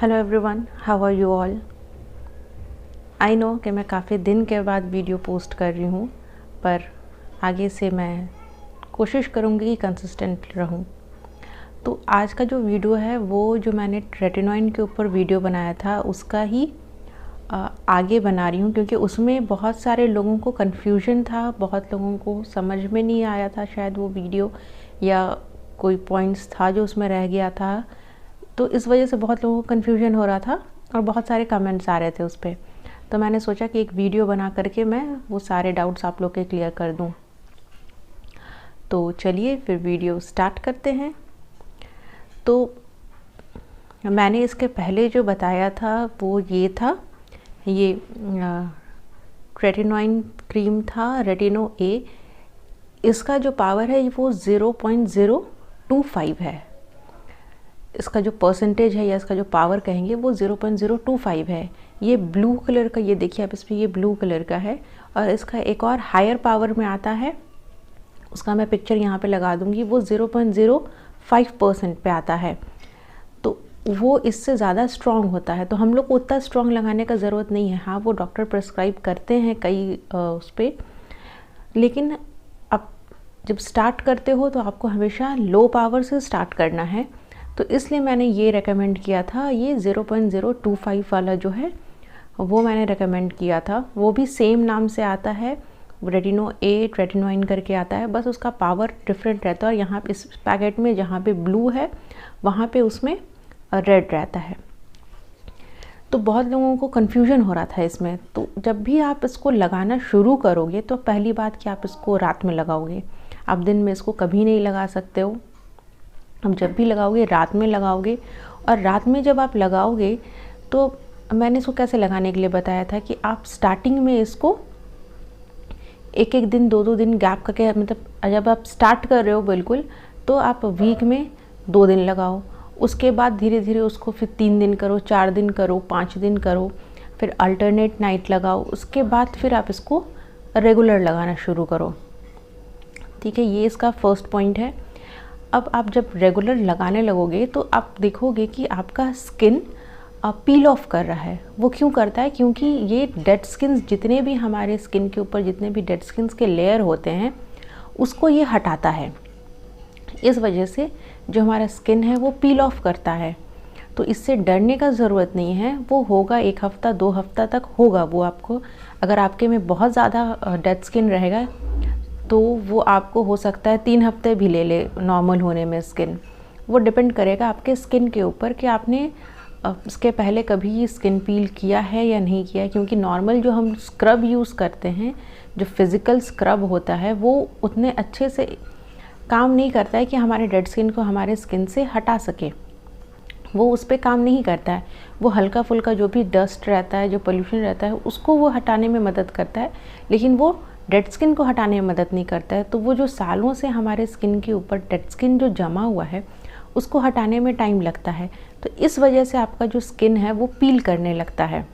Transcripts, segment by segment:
Hello everyone, how are you all. I know कि मैं काफ़ी दिन के बाद वीडियो पोस्ट कर रही हूँ, पर आगे से मैं कोशिश करूँगी कि कंसिस्टेंट रहूँ। तो आज का जो वीडियो है वो जो मैंने रेटिनॉइन के ऊपर वीडियो बनाया था उसका ही आगे बना रही हूँ, क्योंकि उसमें बहुत सारे लोगों को कन्फ्यूजन था, बहुत लोगों को समझ में नहीं आया था शायद वो वीडियो, या कोई पॉइंट्स था जो उसमें रह गया था। तो इस वजह से बहुत लोगों को कन्फ्यूजन हो रहा था और बहुत सारे कमेंट्स आ रहे थे उस पर। तो मैंने सोचा कि एक वीडियो बना करके मैं वो सारे डाउट्स आप लोग के क्लियर कर दूं। तो चलिए फिर वीडियो स्टार्ट करते हैं। तो मैंने इसके पहले जो बताया था वो ये था, ये रेटिनॉइन क्रीम था रेटिनो ए। इसका जो पावर है वो 0.025 है। इसका जो परसेंटेज है या इसका जो पावर कहेंगे वो 0.025 है। ये ब्लू कलर का, ये देखिए आप, इसमें ये ब्लू कलर का है। और इसका एक और हायर पावर में आता है, उसका मैं पिक्चर यहाँ पे लगा दूँगी, वो 0.05% पे आता है। तो वो इससे ज़्यादा स्ट्रॉन्ग होता है। तो हम लोग को उतना स्ट्रॉन्ग लगाने का ज़रूरत नहीं है। हाँ, वो डॉक्टर प्रिस्क्राइब करते हैं कई उस पर, लेकिन अब जब स्टार्ट करते हो तो आपको हमेशा लो पावर से स्टार्ट करना है। तो इसलिए मैंने ये रेकमेंड किया था, ये 0.025 वाला जो है वो मैंने रेकमेंड किया था। वो भी सेम नाम से आता है, रेटिनो ए रेटिनॉइन करके आता है, बस उसका पावर डिफरेंट रहता है। और यहाँ पे इस पैकेट में जहाँ पे ब्लू है वहाँ पे उसमें रेड रहता है। तो बहुत लोगों को कन्फ्यूजन हो रहा था इसमें। तो जब भी आप इसको लगाना शुरू करोगे तो पहली बात कि आप इसको रात में लगाओगे, आप दिन में इसको कभी नहीं लगा सकते हो। अब जब भी लगाओगे रात में लगाओगे। और रात में जब आप लगाओगे तो मैंने इसको कैसे लगाने के लिए बताया था कि आप स्टार्टिंग में इसको एक एक दिन 2-2 दिन गैप करके, मतलब जब आप स्टार्ट कर रहे हो बिल्कुल, तो आप वीक में 2 दिन लगाओ। उसके बाद धीरे धीरे उसको फिर 3 दिन करो, 4 दिन करो, 5 दिन करो, फिर अल्टरनेट नाइट लगाओ। उसके बाद फिर आप इसको रेगुलर लगाना शुरू करो। ठीक है, ये इसका फर्स्ट पॉइंट है। अब आप जब रेगुलर लगाने लगोगे तो आप देखोगे कि आपका स्किन पील ऑफ कर रहा है। वो क्यों करता है? क्योंकि ये डेड स्किन, जितने भी हमारे स्किन के ऊपर जितने भी डेड स्किन के लेयर होते हैं उसको ये हटाता है। इस वजह से जो हमारा स्किन है वो पील ऑफ करता है। तो इससे डरने का ज़रूरत नहीं है। वो होगा 1 हफ्ता 2 हफ्ता तक होगा वो आपको। अगर आपके में बहुत ज़्यादा डेड स्किन रहेगा तो वो आपको हो सकता है 3 हफ्ते भी ले ले नॉर्मल होने में स्किन। वो डिपेंड करेगा आपके स्किन के ऊपर कि आपने इसके पहले कभी स्किन पील किया है या नहीं किया है। क्योंकि नॉर्मल जो हम स्क्रब यूज़ करते हैं, जो फिज़िकल स्क्रब होता है, वो उतने अच्छे से काम नहीं करता है कि हमारे डेड स्किन को हमारे स्किन से हटा सके। वो उस पर काम नहीं करता है। वो हल्का फुल्का जो भी डस्ट रहता है, जो पोल्यूशन रहता है, उसको वो हटाने में मदद करता है, लेकिन वो डेड स्किन को हटाने में मदद नहीं करता है। तो वो जो सालों से हमारे स्किन के ऊपर डेड स्किन जो जमा हुआ है उसको हटाने में टाइम लगता है। तो इस वजह से आपका जो स्किन है वो पील करने लगता है।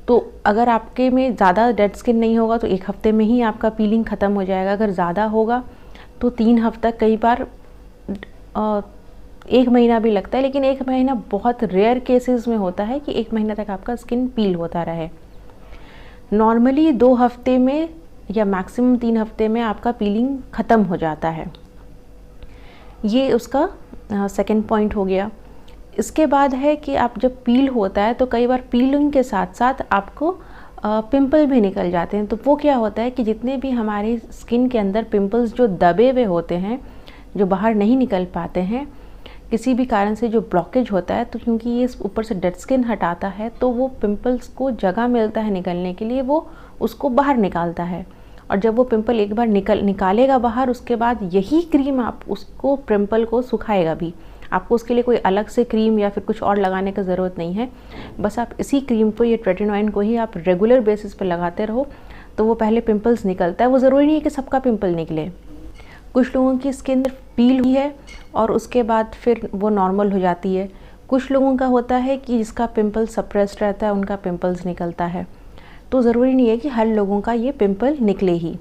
तो अगर आपके में ज़्यादा डेड स्किन नहीं होगा तो 1 हफ्ते में ही आपका पीलिंग ख़त्म हो जाएगा। अगर ज़्यादा होगा तो 3 हफ्ता, कई बार 1 महीना भी लगता है। लेकिन 1 महीना बहुत रेयर केसेस में होता है कि 1 महीना तक आपका स्किन पील होता रहे। नॉर्मली 2 हफ्ते में या मैक्सिमम 3 हफ्ते में आपका पीलिंग ख़त्म हो जाता है। ये उसका सेकंड पॉइंट हो गया। इसके बाद है कि आप जब पील होता है तो कई बार पीलिंग के साथ साथ आपको पिंपल भी निकल जाते हैं। तो वो क्या होता है कि जितने भी हमारी स्किन के अंदर पिंपल्स जो दबे हुए होते हैं, जो बाहर नहीं निकल पाते हैं, किसी भी कारण से जो ब्लॉकेज होता है, तो क्योंकि ये ऊपर से डेड स्किन हटाता है तो वो पिंपल्स को जगह मिलता है निकलने के लिए, वो उसको बाहर निकालता है। और जब वो पिंपल एक बार निकालेगा बाहर, उसके बाद यही क्रीम आप उसको पिंपल को सुखाएगा भी। आपको उसके लिए कोई अलग से क्रीम या फिर कुछ और लगाने की ज़रूरत नहीं है। बस आप इसी क्रीम को, ये रेटिनॉइन को ही आप रेगुलर बेसिस पे लगाते रहो तो वो पहले पिंपल्स निकलता है। वो ज़रूरी नहीं है कि सबका पिंपल निकले। कुछ लोगों की स्किन पील हुई है और उसके बाद फिर वो नॉर्मल हो जाती है। कुछ लोगों का होता है कि जिसका पिंपल सप्रेस्ड रहता है उनका पिंपल्स निकलता है। तो ज़रूरी नहीं है कि हर लोगों का ये पिंपल निकले ही।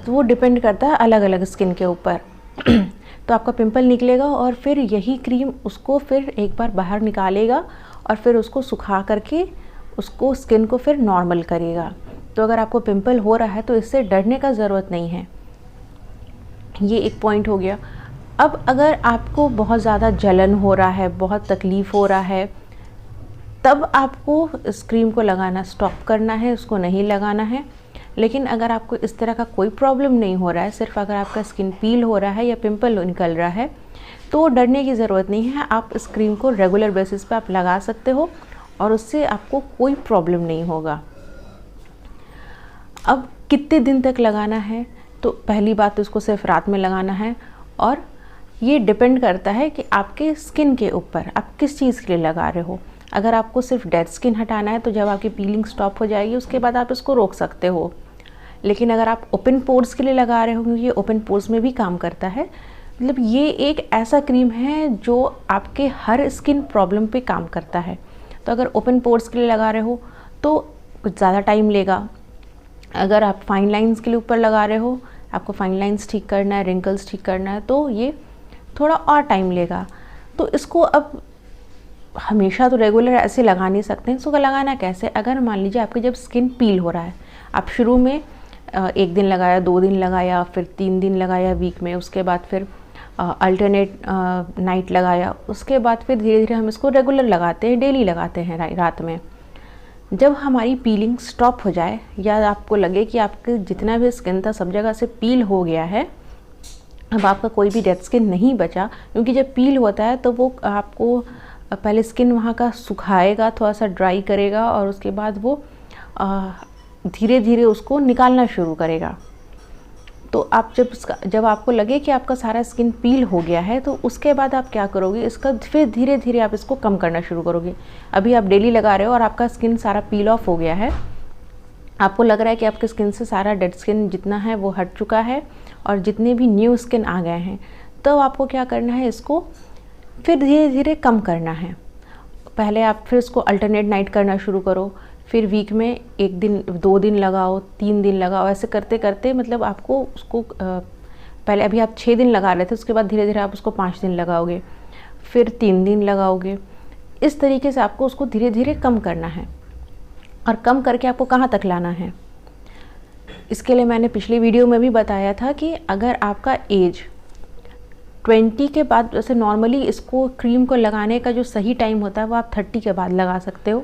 तो वो डिपेंड करता है अलग अलग स्किन के ऊपर। तो आपका पिंपल निकलेगा और फिर यही क्रीम उसको फिर एक बार बाहर निकालेगा और फिर उसको सुखा करके उसको स्किन को फिर नॉर्मल करेगा। तो अगर आपको पिंपल हो रहा है तो इससे डरने का ज़रूरत नहीं है। ये एक पॉइंट हो गया। अब अगर आपको बहुत ज़्यादा जलन हो रहा है, बहुत तकलीफ़ हो रहा है, तब आपको इस क्रीम को लगाना स्टॉप करना है, उसको नहीं लगाना है। लेकिन अगर आपको इस तरह का कोई प्रॉब्लम नहीं हो रहा है, सिर्फ अगर आपका स्किन पील हो रहा है या पिंपल निकल रहा है, तो डरने की ज़रूरत नहीं है। आप इस क्रीम को रेगुलर बेसिस पे आप लगा सकते हो और उससे आपको कोई प्रॉब्लम नहीं होगा। अब कितने दिन तक लगाना है, तो पहली बात तो इसको सिर्फ रात में लगाना है और ये डिपेंड करता है कि आपके स्किन के ऊपर आप किस चीज़ के लिए लगा रहे हो। अगर आपको सिर्फ डेड स्किन हटाना है तो जब आपकी पीलिंग स्टॉप हो जाएगी उसके बाद आप इसको रोक सकते हो। लेकिन अगर आप ओपन पोर्स के लिए लगा रहे हो, क्योंकि ये ओपन पोर्स में भी काम करता है, मतलब ये एक ऐसा क्रीम है जो आपके हर स्किन प्रॉब्लम पे काम करता है। तो अगर ओपन पोर्स के लिए लगा रहे हो तो कुछ ज़्यादा टाइम लेगा। अगर आप फाइन लाइंस के लिए ऊपर लगा रहे हो, आपको फाइन लाइंस ठीक करना है, रिंकल्स ठीक करना है, तो ये थोड़ा और टाइम लेगा। तो इसको अब हमेशा तो रेगुलर ऐसे लगा नहीं सकते हैं। इसको लगाना कैसे, अगर मान लीजिए आपकी जब स्किन पील हो रहा है, आप शुरू में 1 दिन लगाया, 2 दिन लगाया, फिर 3 दिन लगाया वीक में, उसके बाद फिर अल्टरनेट नाइट लगाया, उसके बाद फिर धीरे धीरे हम इसको रेगुलर लगाते हैं, डेली लगाते हैं रात में। जब हमारी पीलिंग स्टॉप हो जाए या आपको लगे कि आपके जितना भी स्किन था सब जगह से पील हो गया है, अब आपका कोई भी डेड स्किन नहीं बचा, क्योंकि जब पील होता है तो वो आपको पहले स्किन वहाँ का सुखाएगा, थोड़ा सा ड्राई करेगा और उसके बाद वो धीरे धीरे उसको निकालना शुरू करेगा। तो आप जब आपको लगे कि आपका सारा स्किन पील हो गया है, तो उसके बाद आप क्या करोगे, इसका फिर धीरे धीरे आप इसको कम करना शुरू करोगे। अभी आप डेली लगा रहे हो और आपका स्किन सारा पील ऑफ हो गया है, आपको लग रहा है कि आपके स्किन से सारा डेड स्किन जितना है वो हट चुका है और जितने भी न्यू स्किन आ गए हैं, तो आपको क्या करना है, इसको फिर धीरे धीरे कम करना है। पहले आप फिर इसको अल्टरनेट नाइट करना शुरू करो, फिर वीक में 1 दिन 2 दिन लगाओ, 3 दिन लगाओ, ऐसे करते करते मतलब आपको उसको पहले अभी आप 6 दिन लगा रहे थे, उसके बाद धीरे धीरे आप उसको 5 दिन लगाओगे, फिर 3 दिन लगाओगे। इस तरीके से आपको उसको धीरे धीरे कम करना है। और कम करके आपको कहाँ तक लाना है, इसके लिए मैंने पिछली वीडियो में भी बताया था कि अगर आपका एज 20 के बाद, वैसे नॉर्मली इसको क्रीम को लगाने का जो सही टाइम होता है वो आप 30 के बाद लगा सकते हो,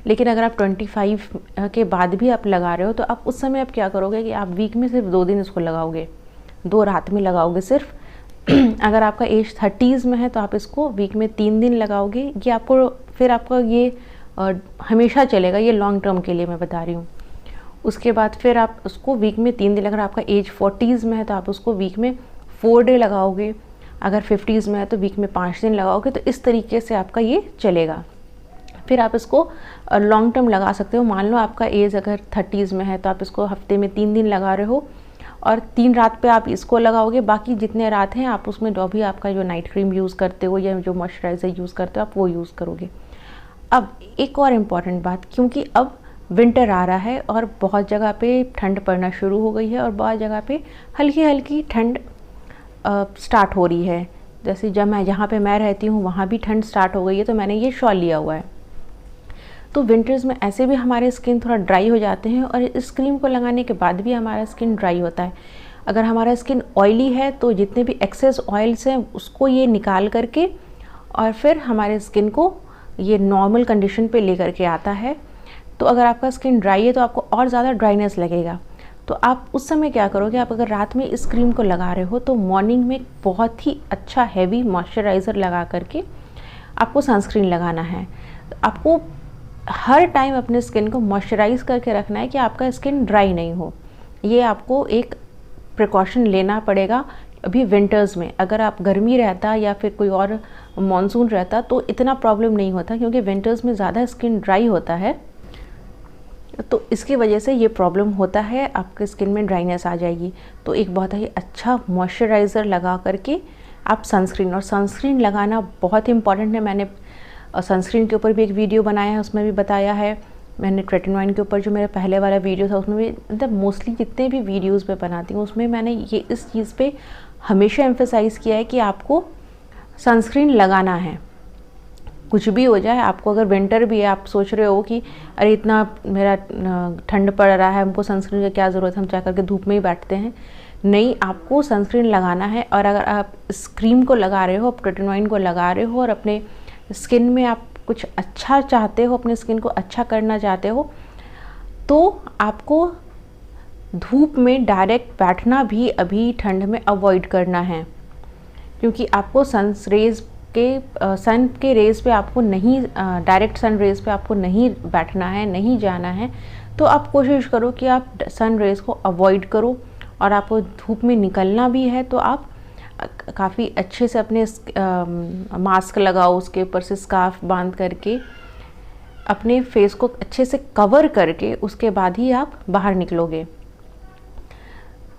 लेकिन अगर आप 25 के बाद भी आप लगा रहे हो तो आप उस समय आप क्या करोगे कि आप वीक में सिर्फ 2 दिन इसको लगाओगे, 2 रात में लगाओगे सिर्फ। अगर आपका एज 30s में है तो आप इसको वीक में 3 दिन लगाओगे। ये आपको फिर आपका ये हमेशा चलेगा, ये लॉन्ग टर्म के लिए मैं बता रही हूँ। उसके बाद फिर आप उसको वीक में 3 दिन, अगर आपका एज 40s में है तो आप उसको वीक में 4 डे लगाओगे, अगर 50s में है तो वीक में 5 दिन लगाओगे। तो इस तरीके से आपका ये चलेगा। फिर आप इसको लॉन्ग टर्म लगा सकते हो। मान लो आपका एज अगर 30s में है तो आप इसको हफ्ते में 3 दिन लगा रहे हो और 3 रात पे आप इसको लगाओगे, बाकी जितने रात हैं आप उसमें जो भी आपका जो नाइट क्रीम यूज़ करते हो या जो मॉइस्चराइज़र यूज़ करते हो आप वो यूज़ करोगे। अब एक और इम्पॉर्टेंट बात, क्योंकि अब विंटर आ रहा है और बहुत जगह पे ठंड पड़ना शुरू हो गई है और बहुत जगह पे हल्की हल्की ठंड स्टार्ट हो रही है। जैसे जहाँ पे मैं रहती हूँ वहाँ भी ठंड स्टार्ट हो गई है, तो मैंने ये शॉल लिया हुआ है। तो विंटर्स में ऐसे भी हमारे स्किन थोड़ा ड्राई हो जाते हैं और इस क्रीम को लगाने के बाद भी हमारा स्किन ड्राई होता है। अगर हमारा स्किन ऑयली है तो जितने भी एक्सेस ऑयल्स हैं उसको ये निकाल करके और फिर हमारे स्किन को ये नॉर्मल कंडीशन पे लेकर के आता है। तो अगर आपका स्किन ड्राई है तो आपको और ज़्यादा ड्राइनेस लगेगा। तो आप उस समय क्या करोगे, आप अगर रात में इस क्रीम को लगा रहे हो तो मॉर्निंग में बहुत ही अच्छा हैवी मॉइस्चराइज़र लगा करके आपको सनस्क्रीन लगाना है। आपको हर टाइम अपने स्किन को मॉइस्चराइज़ करके रखना है कि आपका स्किन ड्राई नहीं हो। ये आपको एक प्रिकॉशन लेना पड़ेगा। अभी विंटर्स में अगर आप गर्मी रहता या फिर कोई और मॉनसून रहता तो इतना प्रॉब्लम नहीं होता, क्योंकि विंटर्स में ज़्यादा स्किन ड्राई होता है, तो इसकी वजह से ये प्रॉब्लम होता है, आपके स्किन में ड्राइनेस आ जाएगी। तो एक बहुत ही अच्छा मॉइस्चराइज़र लगा करके आप सनस्क्रीन, और सनस्क्रीन लगाना बहुत इंपॉर्टेंट है। मैंने सनस्क्रीन के ऊपर भी एक वीडियो बनाया है, उसमें भी बताया है। मैंने ट्रेटिनोइन के ऊपर जो मेरा पहले वाला वीडियो था उसमें भी, मतलब मोस्टली जितने भी वीडियोस मैं बनाती हूँ उसमें मैंने ये इस चीज़ पे हमेशा एम्फेसाइज़ किया है कि आपको सनस्क्रीन लगाना है, कुछ भी हो जाए। आपको अगर विंटर भी है, आप सोच रहे हो कि अरे इतना मेरा ठंड पड़ रहा है, हमको सनस्क्रीन की क्या ज़रूरत है, हम चाह करके धूप में ही बैठते हैं। नहीं, आपको सनस्क्रीन लगाना है। और अगर आप इस क्रीम को लगा रहे हो, आप रेटिनॉइड को लगा रहे हो और अपने स्किन में आप कुछ अच्छा चाहते हो, अपने स्किन को अच्छा करना चाहते हो, तो आपको धूप में डायरेक्ट बैठना भी अभी ठंड में अवॉइड करना है, क्योंकि आपको सन के रेज़ पे आपको नहीं, डायरेक्ट सन रेज़ पे आपको नहीं बैठना है, नहीं जाना है। तो आप कोशिश करो कि आप सन रेज़ को अवॉइड करो, और आपको धूप में निकलना भी है तो आप काफ़ी अच्छे से अपने मास्क लगाओ, उसके ऊपर से स्कार्फ बांध करके अपने फेस को अच्छे से कवर करके उसके बाद ही आप बाहर निकलोगे।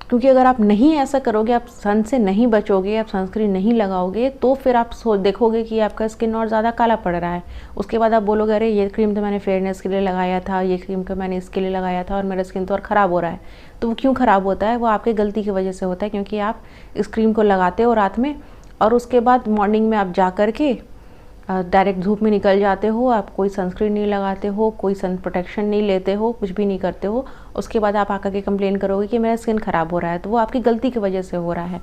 क्योंकि अगर आप नहीं ऐसा करोगे, आप सन से नहीं बचोगे, आप सनस्क्रीन नहीं लगाओगे, तो फिर आप देखोगे कि आपका स्किन और ज़्यादा काला पड़ रहा है। उसके बाद आप बोलोगे अरे ये क्रीम तो मैंने फेयरनेस के लिए लगाया था, ये क्रीम तो मैंने इसके लिए लगाया था, और मेरा स्किन तो और ख़राब हो रहा है। तो वो क्यों ख़राब होता है? वो आपकी गलती की वजह से होता है, क्योंकि आप इस क्रीम को लगाते हो रात में और उसके बाद मॉर्निंग में आप जा कर के डायरेक्ट धूप में निकल जाते हो, आप कोई सनस्क्रीन नहीं लगाते हो, कोई सन प्रोटेक्शन नहीं लेते हो, कुछ भी नहीं करते हो। उसके बाद आप आकर के कंप्लेन करोगे कि मेरा स्किन ख़राब हो रहा है, तो वो आपकी गलती की वजह से हो रहा है।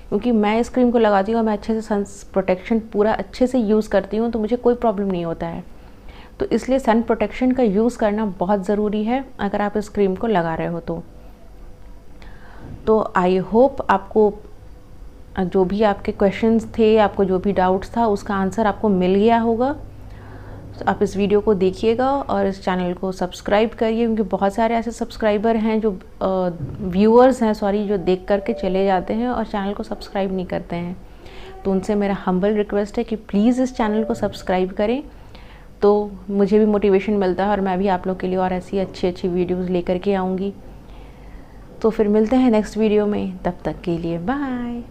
क्योंकि मैं इस क्रीम को लगाती हूँ और मैं अच्छे से सन प्रोटेक्शन पूरा अच्छे से यूज़ करती हूँ, तो मुझे कोई प्रॉब्लम नहीं होता है। तो इसलिए सन प्रोटेक्शन का यूज़ करना बहुत ज़रूरी है अगर आप इस क्रीम को लगा रहे हो तो आई होप आपको जो भी आपके क्वेश्चंस थे, आपको जो भी डाउट्स था, उसका आंसर आपको मिल गया होगा। तो आप इस वीडियो को देखिएगा और इस चैनल को सब्सक्राइब करिए, क्योंकि बहुत सारे ऐसे सब्सक्राइबर हैं जो व्यूअर्स हैं सॉरी, जो देख करके चले जाते हैं और चैनल को सब्सक्राइब नहीं करते हैं। तो उनसे मेरा हम्बल रिक्वेस्ट है कि प्लीज़ इस चैनल को सब्सक्राइब करें, तो मुझे भी मोटिवेशन मिलता है और मैं भी आप लोग के लिए और ऐसी अच्छी अच्छी वीडियोज़ लेकर के आऊँगी। तो फिर मिलते हैं नेक्स्ट वीडियो में, तब तक के लिए बाय।